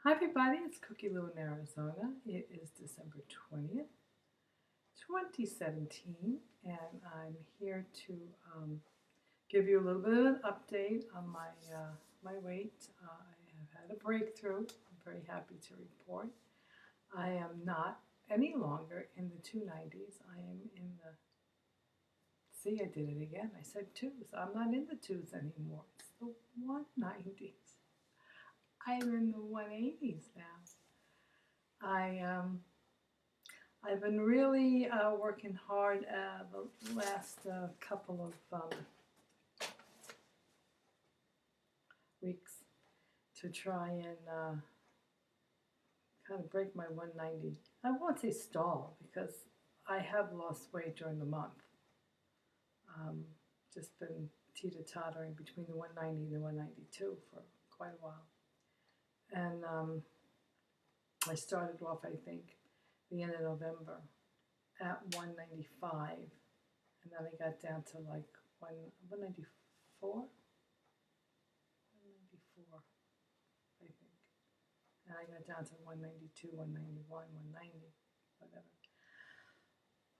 Hi everybody, it's Cookie Lou in Arizona. It is December 20th, 2017, and I'm here to give you a little bit of an update on my weight. I have had a breakthrough. I'm very happy to report. I am not any longer in the 290s. I am in the, see, I did it again. I said twos. I'm not in the twos anymore. It's the 190s. I'm in the 180s now. I've been really working hard the last couple of weeks to try and kind of break my 190. I won't say stall because I have lost weight during the month. Just been teeter-tottering between the 190 and the 192 for quite a while. And I started off, I think, the end of November at 195, and then I got down to like 194, I think, and I got down to 192, 191, 190, whatever.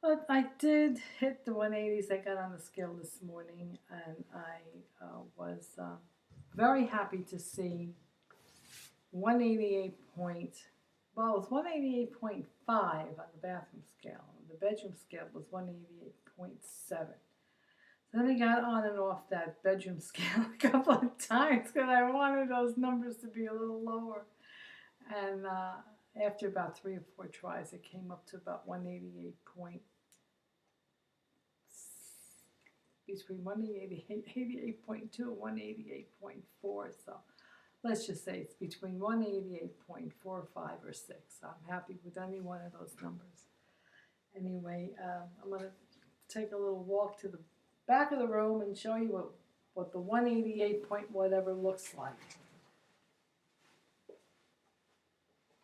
But I did hit the 180s. I got on the scale this morning, and I was very happy to see 188 point. Well, it was 188.5 on the bathroom scale. The bedroom scale was 188.7. So then I got on and off that bedroom scale a couple of times because I wanted those numbers to be a little lower. And after about 3 or 4 tries, it came up to about 188 point, between 188.2 and 188.4. So let's just say it's between 188.45 or 6. I'm happy with any one of those numbers. Anyway, I'm going to take a little walk to the back of the room and show you what the 188 point whatever looks like.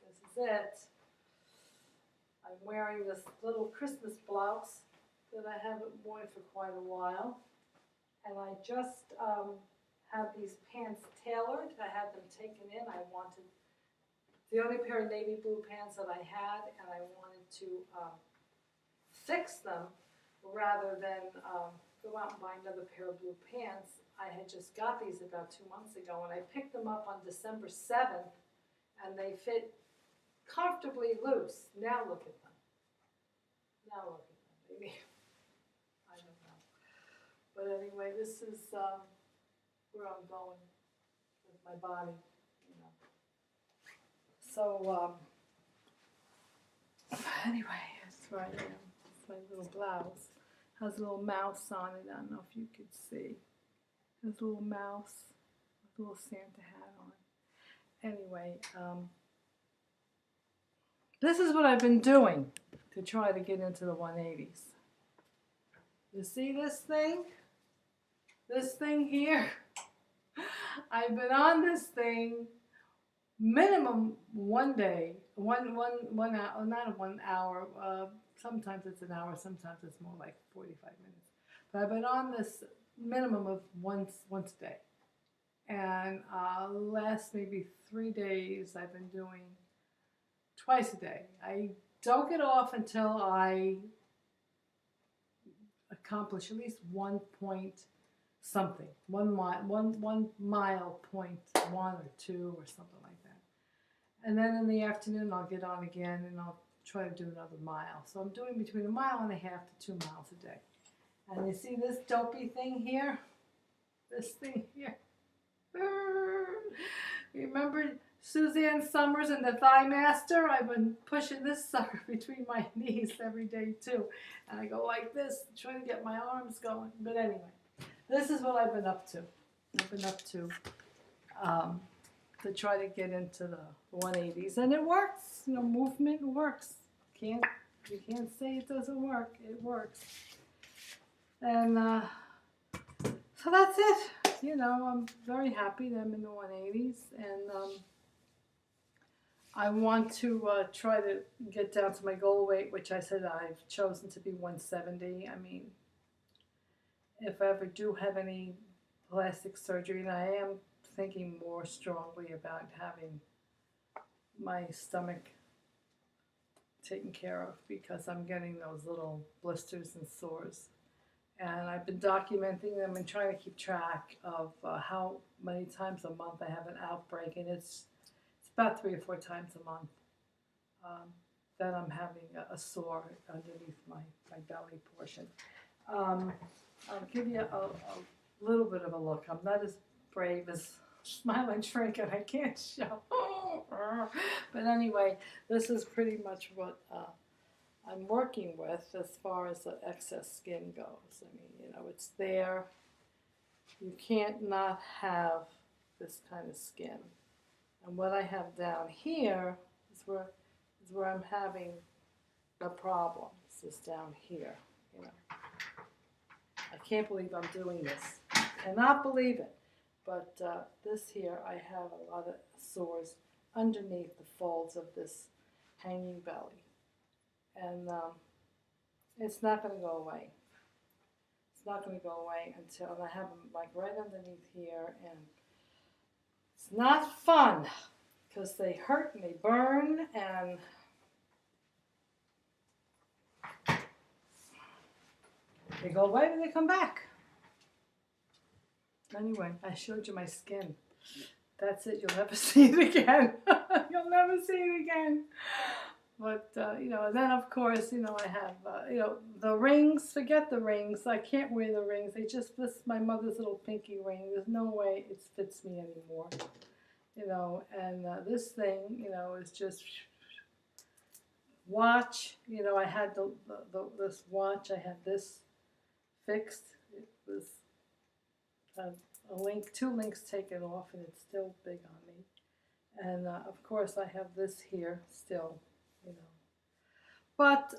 This is it. I'm wearing this little Christmas blouse that I haven't worn for quite a while. And I just have these pants tailored. I had them taken in. I wanted the only pair of navy blue pants that I had, and I wanted to fix them rather than go out and buy another pair of blue pants. I had just got these about 2 months ago, and I picked them up on December 7th, and they fit comfortably loose. Now look at them. Now look at them. Maybe I don't know. But anyway, this is where I'm going with my body, you know. So anyway, that's where I am. It's my little blouse. Has a little mouse on it. I don't know if you could see. There's a little mouse with a little Santa hat on. Anyway, this is what I've been doing to try to get into the 180s. You see this thing? This thing here? I've been on this thing minimum one day, one hour, not 1 hour. Sometimes it's an hour, sometimes it's more like 45 minutes. But I've been on this minimum of once a day. And last maybe 3 days, I've been doing twice a day. I don't get off until I accomplish at least 1 point something, 1 mile point 1 or 2 or something like that. And then in the afternoon I'll get on again and I'll try to do another mile. So I'm doing between 1.5 miles to 2 miles a day. And you see this dopey thing here? This thing here. Remember Suzanne Summers and the Thigh Master? I've been pushing this sucker between my knees every day too. And I go like this, trying to get my arms going. But anyway, this is what I've been up to. I've been up to try to get into the 180s. And it works. You know, movement works. You can't say it doesn't work. It works. And so that's it. You know, I'm very happy that I'm in the 180s, and I want to try to get down to my goal weight, which I said I've chosen to be 170. I mean, if I ever do have any plastic surgery, and I am thinking more strongly about having my stomach taken care of because I'm getting those little blisters and sores. And I've been documenting them and trying to keep track of how many times a month I have an outbreak, and it's about 3 or 4 times a month that I'm having a sore underneath my belly portion. I'll give you a little bit of a look. I'm not as brave as Smile and Shrink, and I can't show. But anyway, this is pretty much what I'm working with as far as the excess skin goes. I mean, you know, it's there. You can't not have this kind of skin. And what I have down here is where I'm having the problems, is down here, you know. I can't believe I'm doing this. I cannot believe it. But this here, I have a lot of sores underneath the folds of this hanging belly. And it's not going to go away. It's not going to go away until, and I have them like right underneath here, and it's not fun because they hurt and they burn, and they go away and they come back. Anyway, I showed you my skin. That's it. You'll never see it again. You'll never see it again. But, you know, and then of course, you know, I have, you know, the rings. Forget the rings. I can't wear the rings. They just, this is my mother's little pinky ring. There's no way it fits me anymore. You know, and this thing, you know, is just watch. You know, I had this watch. I had this fixed. It was a link, 2 links taken off, and it's still big on me. And of course, I have this here still, you know. But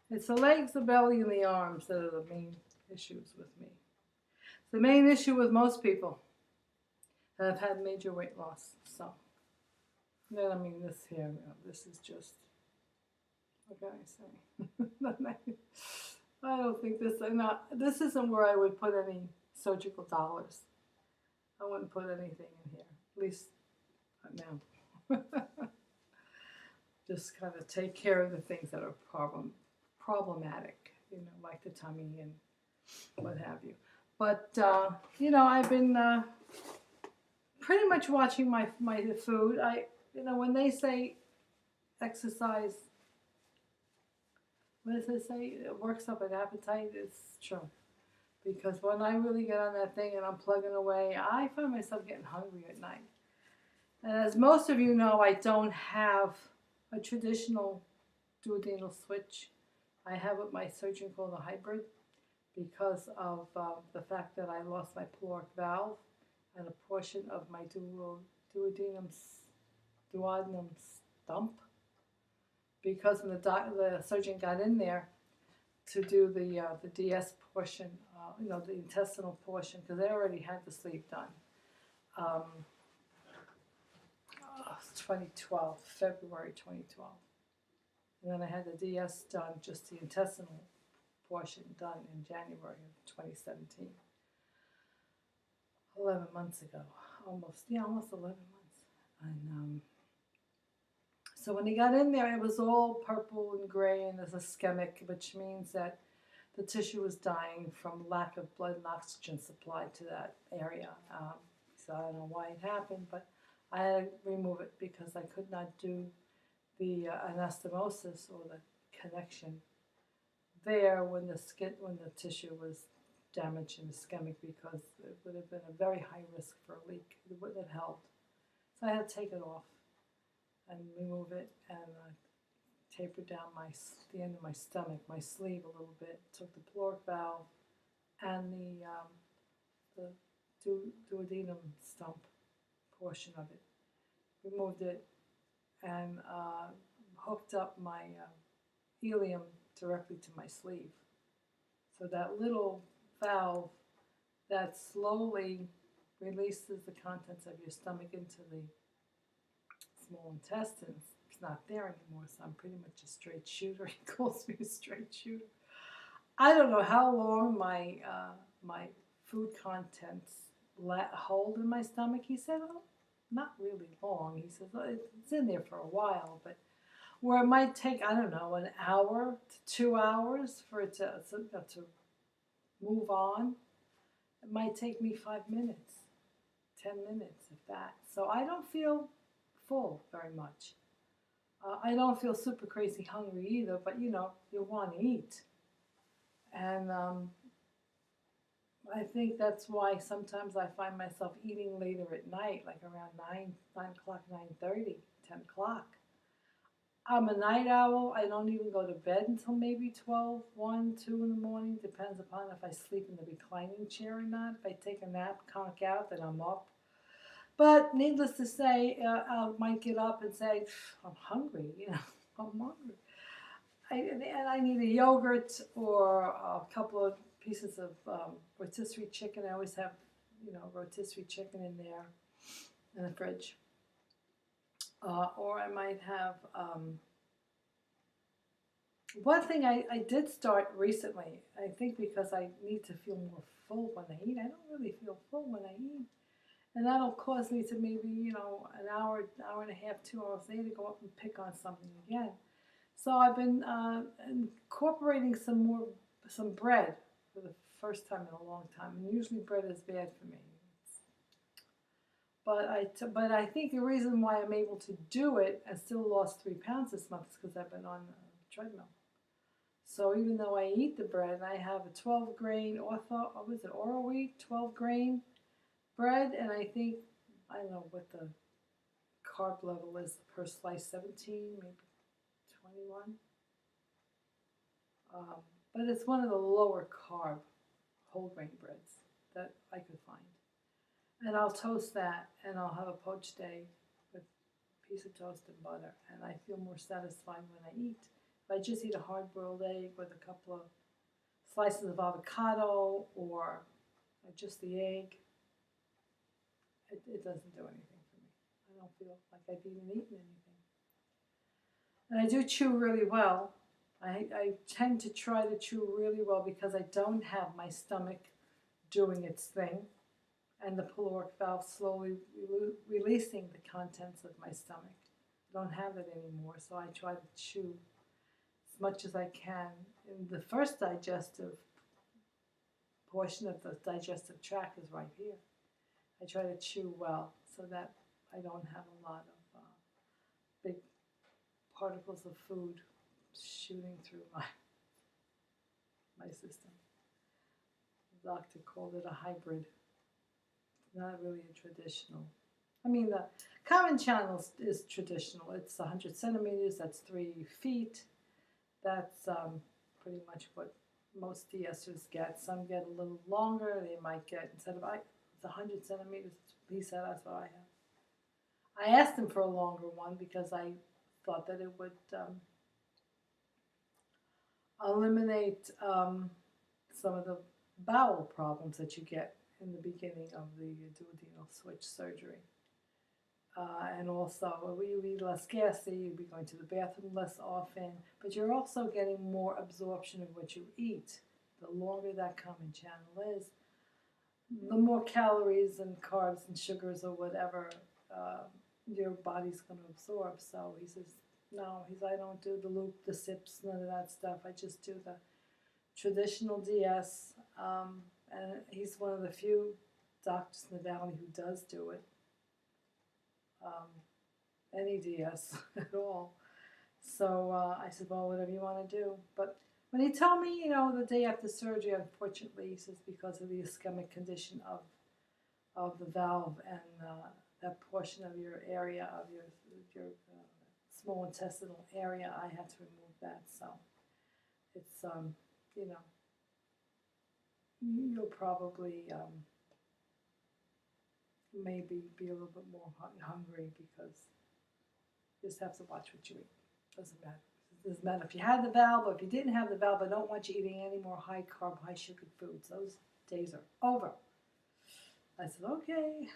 it's the legs, the belly, and the arms that are the main issues with me. It's the main issue with most people that have had major weight loss. So, then I mean, this here, you know, this is just, what can I say? I don't think this isn't where I would put any surgical dollars. I wouldn't put anything in here, at least not now. Just kind of take care of the things that are problematic, you know, like the tummy and what have you. But, you know, I've been pretty much watching my food. You know, when they say exercise, what does it say? It works up an appetite. It's true. Because when I really get on that thing and I'm plugging away, I find myself getting hungry at night. And as most of you know, I don't have a traditional duodenal switch. I have what my surgeon called a hybrid because of the fact that I lost my caloric valve and a portion of my duodenum stump. Because when the surgeon got in there to do the DS portion, you know, the intestinal portion, because they already had the sleeve done. 2012, February 2012. And then I had the DS done, just the intestinal portion done in January of 2017. 11 months ago, almost 11 months. And so when he got in there, it was all purple and gray and there's ischemic, which means that the tissue was dying from lack of blood and oxygen supply to that area. So I don't know why it happened, but I had to remove it because I could not do the anastomosis or the connection there when the tissue was damaged and ischemic, because it would have been a very high risk for a leak. It wouldn't have helped. So I had to take it off and remove it and taper down the end of my stomach, my sleeve a little bit. Took the caloric valve and the duodenum stump portion of it, removed it, and hooked up my ileum directly to my sleeve. So that little valve that slowly releases the contents of your stomach into the small intestines, it's not there anymore, so I'm pretty much a straight shooter. He calls me a straight shooter. I don't know how long my food contents hold in my stomach. He said, oh, not really long. He says, "Oh, it's in there for a while, but where it might take, I don't know, an hour to 2 hours for it to move on, it might take me 5 minutes, 10 minutes, if that. So I don't feel full very much. I don't feel super crazy hungry either, but you know, you want to eat. And I think that's why sometimes I find myself eating later at night, like around 9 o'clock, 9:30, 10 o'clock. I'm a night owl. I don't even go to bed until maybe 12, 1, 2 in the morning. Depends upon if I sleep in the reclining chair or not. If I take a nap, conk out, then I'm up. But needless to say, I might get up and say, I'm hungry, you know, I'm hungry. And I need a yogurt or a couple of pieces of rotisserie chicken. I always have, you know, rotisserie chicken in there in the fridge. Or I might have, one thing I did start recently, I think because I need to feel more full when I eat. I don't really feel full when I eat. And that'll cause me to maybe, you know, an hour, hour and a half, 2 hours later go up and pick on something again. So I've been incorporating some bread for the first time in a long time. And usually bread is bad for me. But I think the reason why I'm able to do it, I still lost 3 pounds this month, is because I've been on a treadmill. So even though I eat the bread, I have a 12 grain Oro wheat, 12 grain bread, and I think, I don't know what the carb level is per slice, 17, maybe 21. But it's one of the lower carb whole grain breads that I could find. And I'll toast that, and I'll have a poached egg with a piece of toast and butter, and I feel more satisfied when I eat. If I just eat a hard-boiled egg with a couple of slices of avocado or just the egg, it doesn't do anything for me. I don't feel like I've even eaten anything. And I do chew really well. I tend to try to chew really well because I don't have my stomach doing its thing and the pyloric valve slowly releasing the contents of my stomach. I don't have it anymore, so I try to chew as much as I can. And the first digestive portion of the digestive tract is right here. I try to chew well so that I don't have a lot of big particles of food shooting through my system. The doctor called it a hybrid. It's not really a traditional. I mean, the common channel is traditional. It's 100 centimeters, that's 3 feet. That's pretty much what most de-esters get. Some get a little longer. They might get, instead of it's 100 centimeters, he said that's what I have. I asked him for a longer one because I thought that it would eliminate some of the bowel problems that you get in the beginning of the duodenal switch surgery. And also, you eat less gassy, you'll be going to the bathroom less often, but you're also getting more absorption of what you eat. The longer that common channel is, the more calories and carbs and sugars or whatever your body's going to absorb. So he says, no, I don't do the loop, the sips, none of that stuff. I just do the traditional DS. And he's one of the few doctors in the valley who does do it. Any DS at all. So I said, well, whatever you want to do. But when he told me, you know, the day after surgery, unfortunately, he says because of the ischemic condition of the valve and that portion of your area of your small intestinal area, I had to remove that. So it's you know, you'll probably maybe be a little bit more hungry because you just have to watch what you eat. Doesn't matter. It doesn't matter if you had the valve or if you didn't have the valve. I don't want you eating any more high carb, high sugar foods. Those days are over. I said, okay.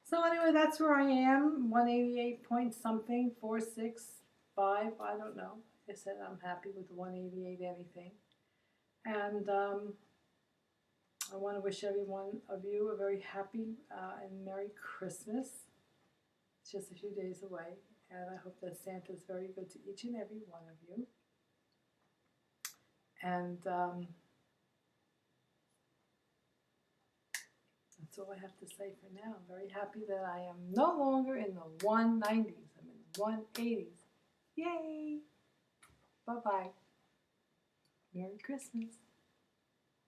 So anyway, that's where I am. 188 point something, 465. I don't know. Like I said, I'm happy with the 188 anything. And I want to wish every one of you a very happy and Merry Christmas. It's just a few days away, and I hope that Santa is very good to each and every one of you. And that's all I have to say for now. I'm very happy that I am no longer in the 190s. I'm in the 180s. Yay! Bye-bye. Merry Christmas.